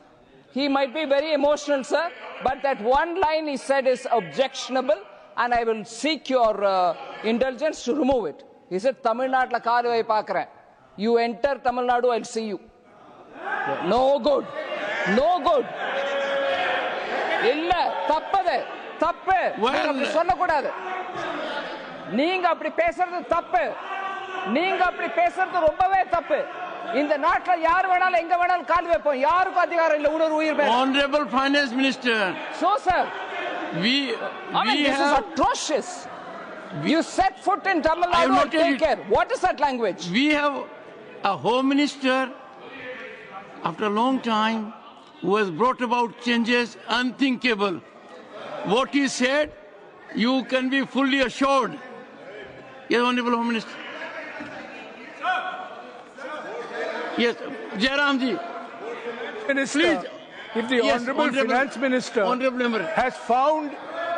He might be very emotional, sir. But that one line he said is objectionable, and I will seek your indulgence to remove it. He said, Tamil Nadu la kaaru vai paakren. You enter Tamil Nadu, I'll see you. No good. No good. இல்ல தப்பது தப்பு அப்படி சொல்லக்கூடாது. நீங்க அப்படி பேசுறது தப்பு. நீங்க அப்படி பேசுறது ரொம்பவே தப்பு. இந்த நாட்டுல யார் வேணாலும் எங்க வேணாலும் கால் வைப்போம். யாருக்கும் அதிகாரம் இல்ல ஒரு உயிர் மேல. Honorable Finance Minister. So sir, this is atrocious. You set foot in Tamil Nadu, take care. What is that language? We have a Home Minister after a long time who has brought about changes unthinkable. What he said, you can be fully assured. Yes, Honorable Home Minister. Yes, Jairam ji. Minister, please. If the Honorable Finance Minister has found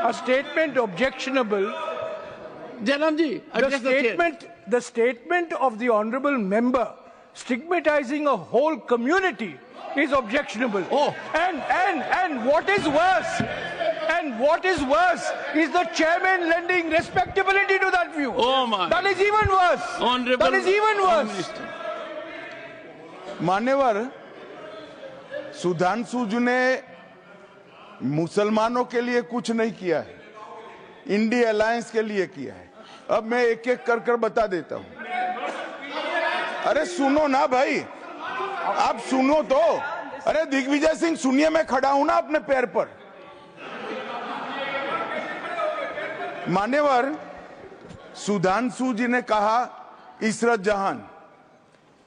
a statement objectionable, Jairam ji, the statement of the Honorable Member stigmatizing a whole community is objectionable. Oh. And what is worse is the chairman lending respectability to that view. Oh my. That is even worse. Honorable that is even worse. मान्यवर सुधांशु जी ने मुसलमानों के लिए कुछ नहीं किया है, इंडिया अलायंस के लिए किया है। अब मैं एक एक कर बता देता हूं। अरे सुनो ना भाई, आप सुनो तो। अरे दिग्विजय सिंह सुनिए, मैं खड़ा हूं ना अपने पैर पर। मान्यवर, सुधांशु जी ने कहा इशरत जहां,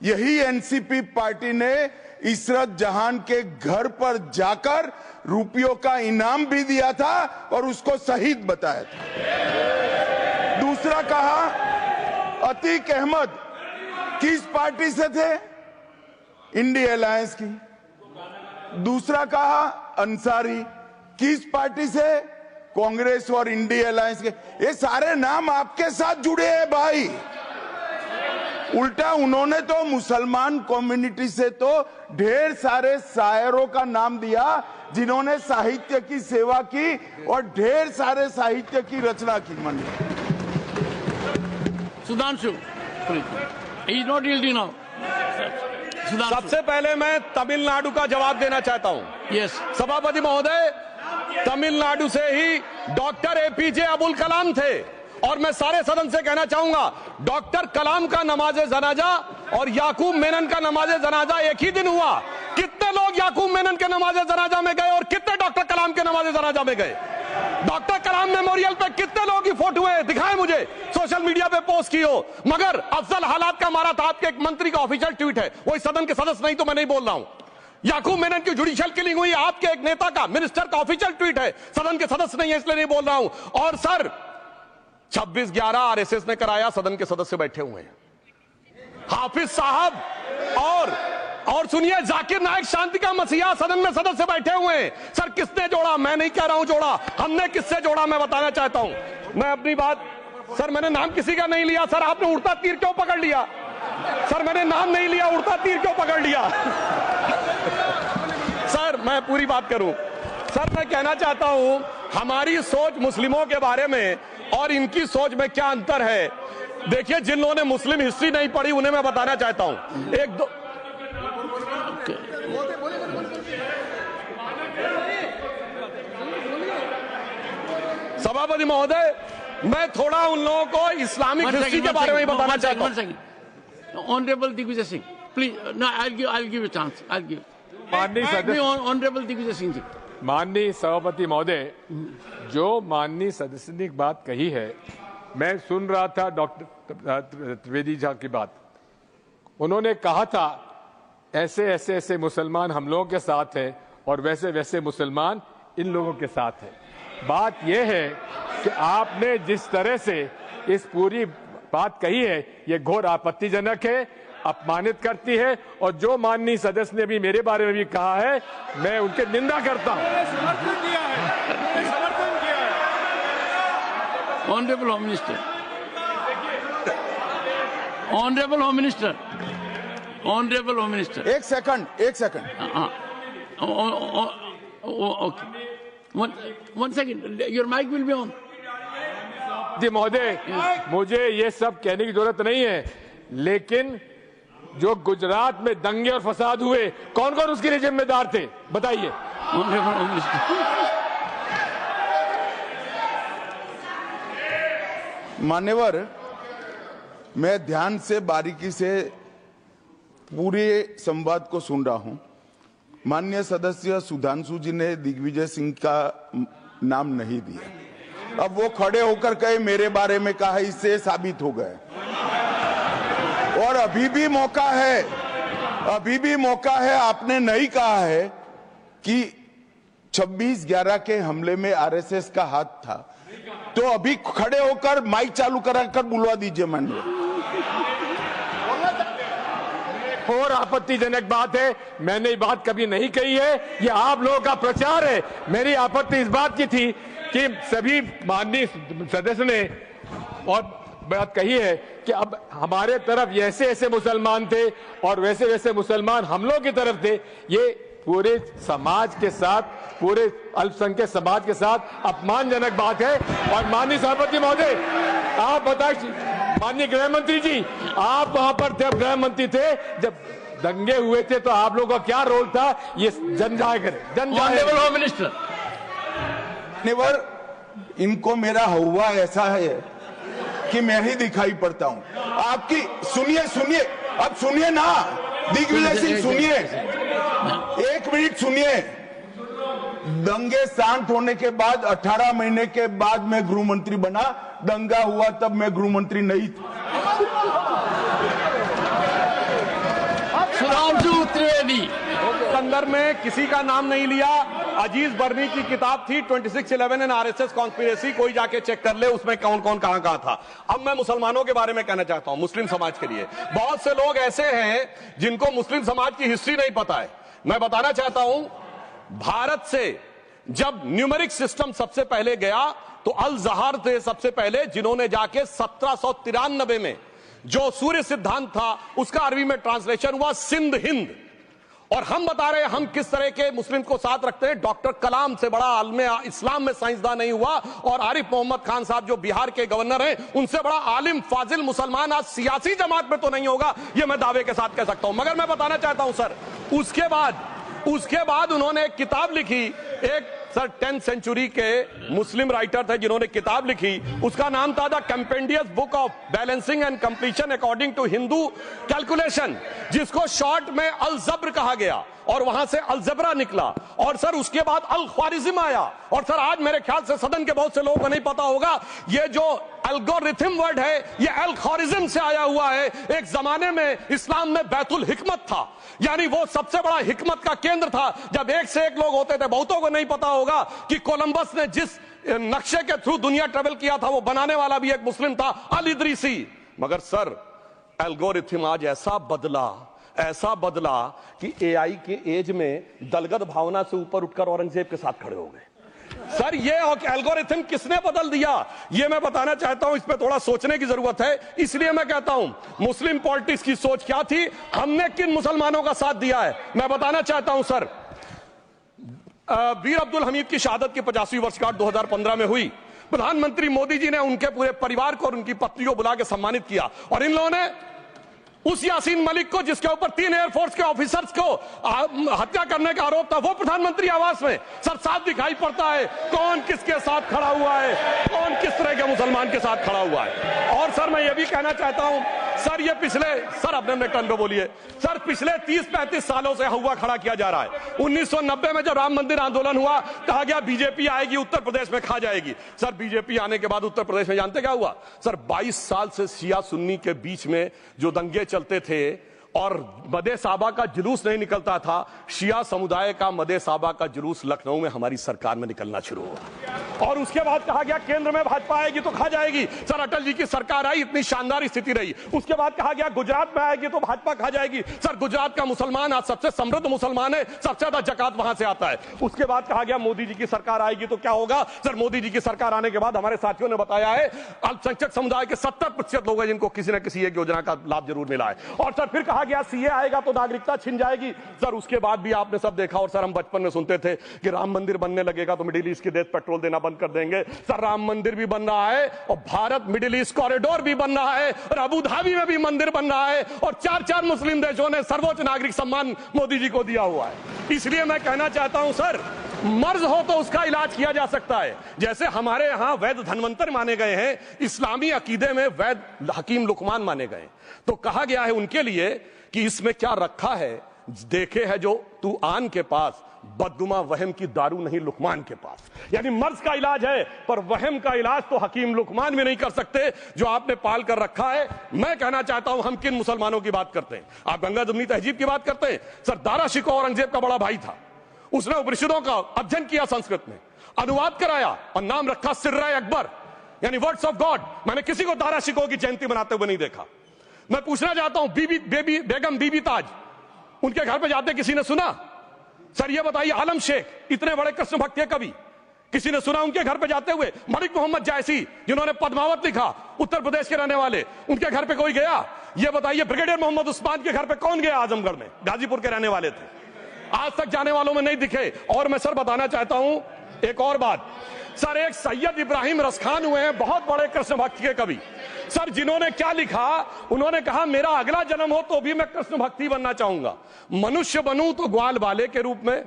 यही एनसीपी पार्टी ने इशरत जहां के घर पर जाकर रुपयों का इनाम भी दिया था और उसको शहीद बताया था। दूसरा कहा अतीक अहमद किस पार्टी से थे? इंडिया अलायंस की। दूसरा कहा अंसारी किस पार्टी से? कांग्रेस और इंडिया अलायंस के। ये सारे नाम आपके साथ जुड़े हैं भाई। उल्टा उन्होंने तो मुसलमान कम्युनिटी से तो ढेर सारे शायरों का नाम दिया जिन्होंने साहित्य की सेवा की और ढेर सारे साहित्य की रचना की। Sudhanshu, he is not yielding now. सबसे पहले मैं तमिलनाडु का जवाब देना चाहता हूं। Yes. सभापति महोदय, तमिलनाडु से ही डॉक्टर एपीजे अब्दुल कलाम थे और मैं सारे सदन से कहना चाहूंगा, डॉक्टर कलाम का नमाजे जनाजा और याकूब मेनन का नमाजे जनाजा एक ही दिन हुआ। कितने लोग याकूब मेनन के नमाजे जनाजा में गए और कितने डॉक्टर कलाम के नमाजे जनाजा में गए? डॉक्टर कलाम मेमोरियल पे कितने लोगों की फोटो है? दिखाएं मुझे, सोशल मीडिया पे पोस्ट की हो। मगर अफजल हालात का मारा था, आपके एक मंत्री का ऑफिशियल ट्वीट है, वो इस सदन के सदस्य नहीं तो मैं नहीं बोल रहा हूं। याकूब मेनन की जुडिशियल किलिंग हुई, आपके एक नेता का, मिनिस्टर का ऑफिशियल ट्वीट है, सदन के सदस्य नहीं है इसलिए नहीं बोल रहा हूं। और सर 26/11 आरएसएस ने कराया, सदन के सदस्य बैठे हुए हैं। हाफिज साहब और सुनिए, जाकिर नायक शांति का मसीहा सदन में सदस्य बैठे हुए हैं। सर किसने जोड़ा? मैं नहीं कह रहा हूं जोड़ा, हमने किससे जोड़ा मैं बताना चाहता हूं। मैं अपनी बात, सर मैंने नाम किसी का नहीं लिया। सर आपने उड़ता तीर क्यों पकड़ लिया? सर मैंने नाम नहीं लिया, उड़ता तीर क्यों पकड़ लिया? सर मैं पूरी बात करूं। सर मैं कहना चाहता हूं, हमारी सोच मुस्लिमों के बारे में और इनकी सोच में क्या अंतर है। देखिए, जिन लोगों ने मुस्लिम हिस्ट्री नहीं पढ़ी उन्हें मैं बताना चाहता हूं। एक दो सभापति महोदय, मैं थोड़ा उन लोगों को इस्लामिक हिस्ट्री के बारे में बताना चाहता हूं। Honourable Digvijaya Singh, please, no I give a chance, I give. माननीय सदस्य, ऑनरेबल दिग्विजय सिंह जी। माननीय सभापति महोदय, जो माननीय सदस्य ने बात कही है, मैं सुन रहा था डॉक्टर त्रिवेदी जी की बात। उन्होंने कहा था ऐसे ऐसे ऐसे मुसलमान हम लोगों के साथ हैं और वैसे वैसे मुसलमान इन लोगों के साथ हैं। बात यह है कि आपने जिस तरह से इस पूरी बात कही है, ये घोर आपत्तिजनक है, अपमानित करती है। और जो माननीय सदस्य ने भी मेरे बारे में भी कहा है, मैं उनकी निंदा करता हूं। Honourable home minister, honourable home minister, honourable home minister, एक सेकंड। Okay, one second, your mic will be on. जी महोदय, मुझे ये सब कहने की जरूरत नहीं है, लेकिन जो गुजरात में दंगे और फसाद हुए, कौन कौन उसके लिए जिम्मेदार थे बताइए। मान्यवर, मैं ध्यान से बारीकी से पूरे संवाद को सुन रहा हूं। माननीय सदस्य सुधांशु जी ने दिग्विजय सिंह का नाम नहीं दिया। अब वो खड़े होकर कहे मेरे बारे में कहा, इससे साबित हो गए। और अभी भी मौका है, आपने नहीं कहा है कि 26/11 के हमले में आरएसएस का हाथ था, तो अभी खड़े होकर माइक चालू कराकर बुलवा दीजिए। माननीय, और आपत्तिजनक बात है, मैंने ये बात कभी नहीं कही है, ये आप लोगों का प्रचार है। मेरी आपत्ति इस बात की थी कि सभी माननीय सदस्य ने और बात कही है कि अब हमारे तरफ ऐसे ऐसे मुसलमान थे और वैसे वैसे मुसलमान हम लोग की तरफ थे। ये पूरे समाज के साथ, पूरे अल्पसंख्यक समाज के साथ अपमानजनक बात है। और माननीय सभापति महोदय, आप बताइए, माननीय गृह मंत्री जी, आप वहां पर थे, गृह मंत्री थे, जब दंगे हुए थे तो आप लोगों का क्या रोल था, ये जन जाहिर करे, जन जाहिर। होम मिनिस्टर, नेवर इनको मेरा हुआ ऐसा है कि मैं ही दिखाई पड़ता हूं आपकी। सुनिए अब सुनिए ना दिग्विजय सिंह, सुनिए 1 मिनट सुनिए। दंगे शांत होने के बाद 18 महीने के बाद मैं गृह मंत्री बना, दंगा हुआ तब मैं गृह मंत्री नहीं था। सुधांशु त्रिवेदी, संदर्भ में किसी का नाम नहीं लिया। अजीज बर्नी की किताब थी 2611 एंड आरएसएस कॉन्स्पिरेसी, कोई जाके चेक कर ले उसमें कौन कौन कहां कहां था। अब मैं मुसलमानों के बारे में कहना चाहता हूं, मुस्लिम समाज के लिए। बहुत से लोग ऐसे हैं जिनको मुस्लिम समाज की हिस्ट्री नहीं पता है। मैं बताना चाहता हूं, भारत से जब न्यूमेरिक सिस्टम सबसे पहले गया तो अल जहार थे सबसे पहले, जिन्होंने जाके 1793 में जो सूर्य सिद्धांत था उसका अरबी में ट्रांसलेशन हुआ सिंध हिंद। और हम बता रहे हैं हम किस तरह के मुस्लिम को साथ रखते हैं। डॉक्टर कलाम से बड़ा आलिम इस्लाम में साइंसदान नहीं हुआ, और आरिफ मोहम्मद खान साहब जो बिहार के गवर्नर हैं उनसे बड़ा आलिम फाजिल मुसलमान आज सियासी जमात में तो नहीं होगा, यह मैं दावे के साथ कह सकता हूं। मगर मैं बताना चाहता हूं सर, उसके बाद उन्होंने एक किताब लिखी, एक सर 10th सेंचुरी के मुस्लिम राइटर थे जिन्होंने किताब लिखी, उसका नाम था the compendious book of balancing and completion according to Hindu calculation, जिसको शॉर्ट में अल जब्र कहा गया, और वहां से अलजबरा निकला। और सर उसके बाद अल ख्वारिज्म आया। और सर आज मेरे ख्याल से सदन के बहुत से लोगों को नहीं पता होगा, ये जो एल्गोरिथम वर्ड है ये अल ख्वारिज्म से आया हुआ है। एक जमाने में इस्लाम में बैतुल हिकमत था, यानी वो सबसे बड़ा हिकमत का केंद्र था, जब एक से एक लोग होते थे। बहुतों को नहीं पता होगा कि कोलंबस ने जिस नक्शे के थ्रू दुनिया ट्रेवल किया था वो बनाने वाला भी एक मुस्लिम था, अल इदरीसी। मगर सर एल्गोरिथम आज ऐसा बदला कि एआई के एज में दलगत भावना से ऊपर उठकर औरंगजेब के साथ खड़े हो गए। सर ये एल्गोरिथम किसने बदल दिया, ये मैं बताना चाहता हूं। इस पे थोड़ा सोचने की जरूरत है। इसलिए मैं कहता हूं मुस्लिम पॉलिटिक्स की सोच क्या थी, हमने किन मुसलमानों का साथ दिया है, मैं बताना चाहता हूं सर। वीर अब्दुल हमीद की शहादत की 50वीं वर्षगांठ 2015 में हुई। प्रधानमंत्री मोदी जी ने उनके पूरे परिवार को और उनकी पत्नी को बुला के सम्मानित किया, और इन लोगों ने उस यासीन मलिक को, जिसके ऊपर 3 एयरफोर्स के ऑफिसर्स को हत्या करने का आरोप था, वो प्रधानमंत्री आवास में। सर साफ दिखाई पड़ता है कौन किसके साथ खड़ा हुआ है, कौन किस तरह के मुसलमान के साथ खड़ा हुआ है। और सर मैं ये भी कहना चाहता हूं सर, ये सर अपने टर्न पे बोलिए सर, पिछले 30-35 सालों से हुआ खड़ा किया जा रहा है। 1990 में जब राम मंदिर आंदोलन हुआ, कहा गया बीजेपी आएगी उत्तर प्रदेश में खा जाएगी। सर बीजेपी आने के बाद उत्तर प्रदेश में जानते क्या हुआ सर, 22 साल से शिया सुन्नी के बीच में जो दंगे चलते थे और मदे साबा का जुलूस नहीं निकलता था, शिया समुदाय का मदे साबा का जुलूस लखनऊ में हमारी सरकार में निकलना शुरू हुआ। और उसके बाद कहा गया केंद्र में भाजपा आएगी तो खा जाएगी। सर अटल जी की सरकार आई, इतनी शानदार स्थिति रही। उसके बाद कहा गया गुजरात में आएगी तो भाजपा खा जाएगी। सर गुजरात का मुसलमान आज सबसे समृद्ध मुसलमान है, सबसे ज्यादा जकात वहां से आता है। उसके बाद कहा गया मोदी जी की सरकार आएगी तो क्या होगा। सर मोदी जी की सरकार आने के बाद हमारे साथियों ने बताया है अल्पसंख्यक समुदाय के 70% लोग हैं जिनको किसी न किसी एक योजना का लाभ जरूर मिला है। और सर फिर कहा गया सीए आएगा तो नागरिकता छिन जाएगी। सर उसके बाद भी आपने सब देखा, और सर हम बचपन में सुनते थे कि राम मंदिर बनने लगेगा तो मिडिल ईस्ट के देश पेट्रोल देना बंद कर देंगे। सर राम मंदिर भी बन रहा है, और भारत मिडिल ईस्ट कॉरिडोर भी बन रहा है, और अबू धाबी में भी मंदिर बन रहा है, और 4 मुस्लिम देशों ने सर्वोच्च नागरिक सम्मान मोदी जी को दिया हुआ है। इसलिए मैं कहना चाहता हूं सर, मर्ज हो तो उसका इलाज किया जा सकता है। जैसे हमारे यहां वैद धनवंतर माने गए हैं, इस्लामी अकीदे में वैद हकीम लुकमान माने गए, तो कहा गया है उनके लिए कि इसमें क्या रखा है, देखे है जो तू आन के पास, बदगुमा वहम की दारू नहीं लुकमान के पास। यानी मर्ज का इलाज है, पर वहम का इलाज तो हकीम लुकमान भी नहीं कर सकते जो आपने पाल कर रखा है। मैं कहना चाहता हूं हम किन मुसलमानों की बात करते हैं। आप गंगा जमुनी तहजीब की बात करते हैं। सर दारा शिकोह औरंगजेब का बड़ा भाई था, उसने उपनिषदों का अध्ययन किया, संस्कृत में अनुवाद कराया और नाम रखा सिर्रा अकबर, यानी वर्ड्स ऑफ गॉड। मैंने किसी को दारा शिकोह की जयंती बनाते हुए नहीं देखा। मैं पूछना चाहता हूं बेगम बीबी ताज, उनके घर पे जाते किसी ने सुना? सर ये बताइए, आलम शेख इतने बड़े कृष्ण भक्त के कवि, किसी ने सुना उनके घर पे जाते हुए? मलिक मोहम्मद जायसी जिन्होंने पद्मावत लिखा, उत्तर प्रदेश के रहने वाले, उनके घर पे कोई गया? ये बताइए ब्रिगेडियर मोहम्मद उस्मान के घर पे कौन गया? आजमगढ़ में, गाजीपुर के रहने वाले थे, आज तक जाने वालों में नहीं दिखे। और मैं सर बताना चाहता हूं एक और बात सर, एक सैयद इब्राहिम रसखान हुए हैं, बहुत बड़े कृष्ण भक्त के कवि सर, जिन्होंने क्या लिखा, उन्होंने कहा मेरा अगला जन्म हो तो भी मैं कृष्ण भक्ति बनना चाहूंगा, मनुष्य बनूं तो ग्वाल बाले के रूप में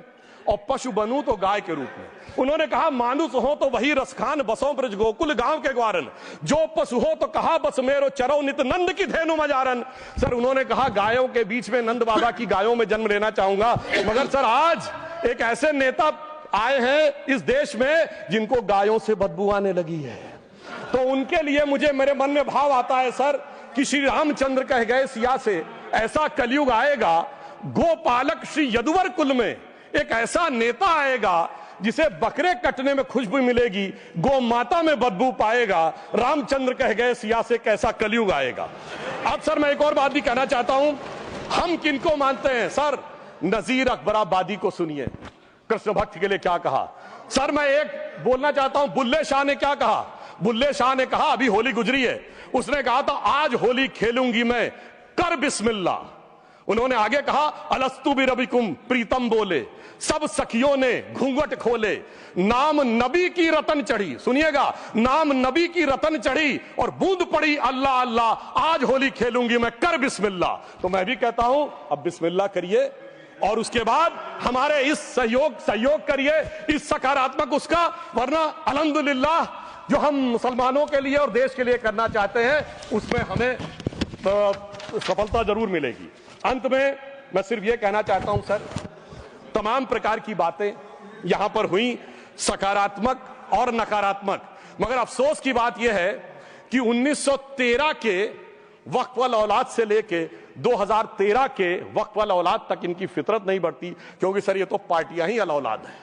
और पशु बनूं तो गाय के रूप में। उन्होंने कहा मानुस हो तो वही रसखान बसों ब्रज गोकुल गांव के ग्वारन, जो पशु हो तो कहा बस मेरो चरो नित नंद की धेनु मजारन। सर उन्होंने कहा गायों के बीच में नंद बाबा की गायों में जन्म लेना चाहूंगा, मगर सर आज एक ऐसे नेता आए हैं इस देश में जिनको गायों से बदबू आने लगी है, तो उनके लिए मुझे मेरे मन में भाव आता है सर कि श्री रामचंद्र कह गए सिया से ऐसा कलयुग आएगा, गोपालक श्री यदुवर कुल में एक ऐसा नेता आएगा जिसे बकरे कटने में खुशबू मिलेगी, गौ माता में बदबू पाएगा। रामचंद्र कह गए सिया से कैसा कलयुग आएगा। अब सर मैं एक और बात भी कहना चाहता हूं, हम किनको मानते हैं सर, नजीर अकबराबादी को सुनिए, कृष्ण भक्त के लिए क्या कहा। सर मैं एक बोलना चाहता हूं, बुल्ले शाह ने क्या कहा। बुल्ले शाह ने कहा, अभी होली गुजरी है, उसने कहा था आज होली खेलूंगी मैं कर बिस्मिल्लाह। उन्होंने आगे कहा अलस्तु बिरबिकुम प्रीतम बोले, सब सखियों ने घूंघट खोले, नाम नबी की रतन चढ़ी, सुनिएगा, नाम नबी की रतन चढ़ी और बूंद पड़ी अल्लाह अल्लाह, आज होली खेलूंगी मैं कर बिस्मिल्लाह। तो मैं भी कहता हूं अब बिस्मिल्लाह करिए और उसके बाद हमारे इस सहयोग करिए, इस सकारात्मक उसका, वरना अल्हम्दुलिल्लाह जो हम मुसलमानों के लिए और देश के लिए करना चाहते हैं उसमें हमें सफलता जरूर मिलेगी। अंत में मैं सिर्फ ये कहना चाहता हूं सर, तमाम प्रकार की बातें यहां पर हुई, सकारात्मक और नकारात्मक, मगर अफसोस की बात यह है कि 1913 के वक्फ वाल औलाद से लेके 2013 के वक्फ वाल औलाद तक इनकी फितरत नहीं बढ़ती, क्योंकि सर ये तो पार्टियां ही अल औलाद है,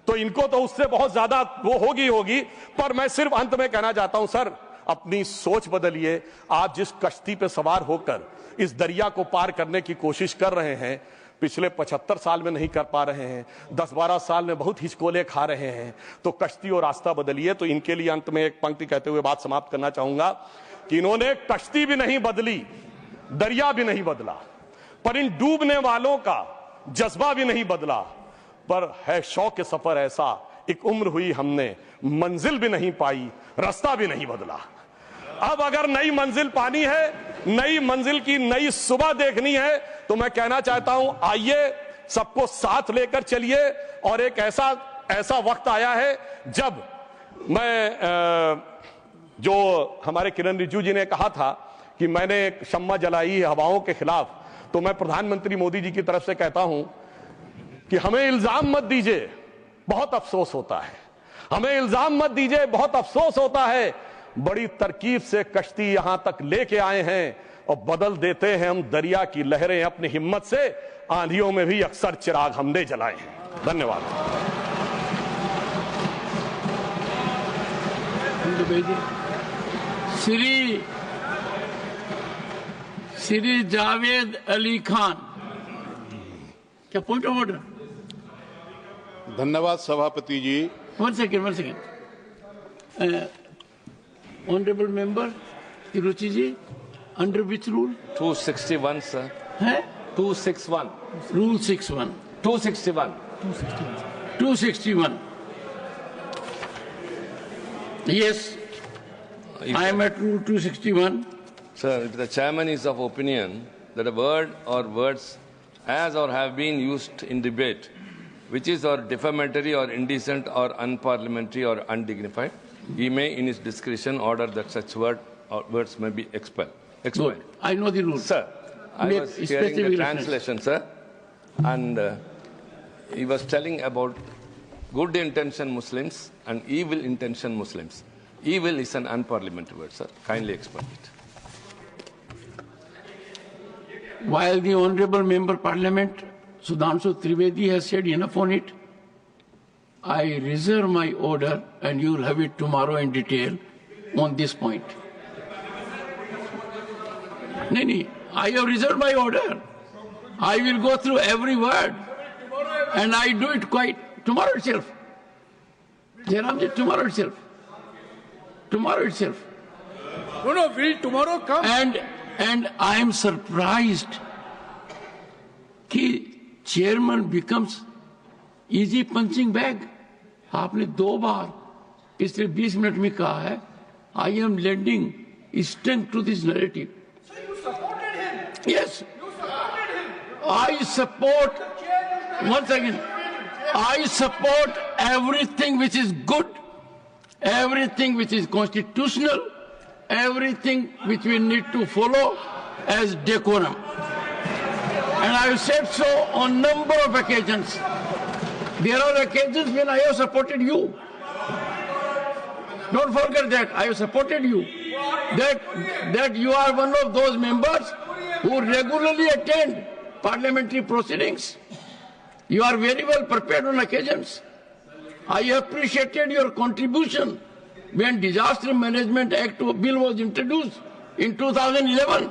तो इनको तो उससे बहुत ज्यादा वो होगी। पर मैं सिर्फ अंत में कहना चाहता हूं सर, अपनी सोच बदलिए। आप जिस कश्ती पे सवार होकर इस दरिया को पार करने की कोशिश कर रहे हैं, पिछले 75 साल में नहीं कर पा रहे हैं, 10-12 साल में बहुत हिचकोले खा रहे हैं, तो कश्ती और रास्ता बदलिए। तो इनके लिए अंत में एक पंक्ति कहते हुए बात समाप्त करना चाहूंगा कि इन्होंने कश्ती भी नहीं बदली, दरिया भी नहीं बदला, पर इन डूबने वालों का जज्बा भी नहीं बदला, पर है शौक सफर ऐसा, एक उम्र हुई हमने मंजिल भी नहीं पाई, रास्ता भी नहीं बदला। अब अगर नई मंजिल पानी है, नई मंजिल की नई सुबह देखनी है, तो मैं कहना चाहता हूं आइए सबको साथ लेकर चलिए। और एक ऐसा वक्त आया है जब मैं जो हमारे किरण रिजिजू जी ने कहा था कि मैंने शम्मा जलाई हवाओं के खिलाफ, तो मैं प्रधानमंत्री मोदी जी की तरफ से कहता हूं कि हमें इल्जाम मत दीजिए, बहुत अफसोस होता है, हमें इल्जाम मत दीजिए, बहुत अफसोस होता है। बड़ी तरकीब से कश्ती यहां तक लेके आए हैं और बदल देते हैं हम दरिया की लहरें अपनी हिम्मत से, आंधियों में भी अक्सर चिराग हमने जलाए हैं। धन्यवाद। श्री जावेद अली खान, क्या पॉइंट ऑफ ऑर्डर? धन्यवाद सभापति जी। One second honourable member Tiruchi ji, under which rule? 261 sir है 261 rule 61 261 yes, I am at rule 261. Sir, if the chairman is of opinion that a word or words as or have been used in debate which is or defamatory or indecent or unparliamentary or undignified, he may in his discretion order that such word or words may be expelled. Good. I know the rule. Sir, I was hearing the translation, sir, and he was telling about good intention Muslims and evil intention Muslims. Evil is an unparliamentary word, sir. Kindly explain it. While the Honorable Member Parliament Sudhanshu Trivedi has said enough on it, I reserve my order and you will have it tomorrow in detail on this point. No, I have reserved my order. I will go through every word and I do it quite tomorrow itself. Jairamji, tomorrow itself. Tomorrow itself. No, will tomorrow come? And I am surprised that chairman becomes easy punching bag. आपने 2 बार पिछले 20 मिनट में कहा है, I am lending strength to this narrative. So you supported him? Yes. You supported him? I support, once again, I support everything which is good, everything which is constitutional, everything which we need to follow as decorum. And I have said so on number of occasions. There are occasions when I have supported you. Don't forget that I have supported you. That you are one of those members who regularly attend parliamentary proceedings. You are very well prepared on occasions. I appreciated your contribution when Disaster Management Act bill was introduced in 2011.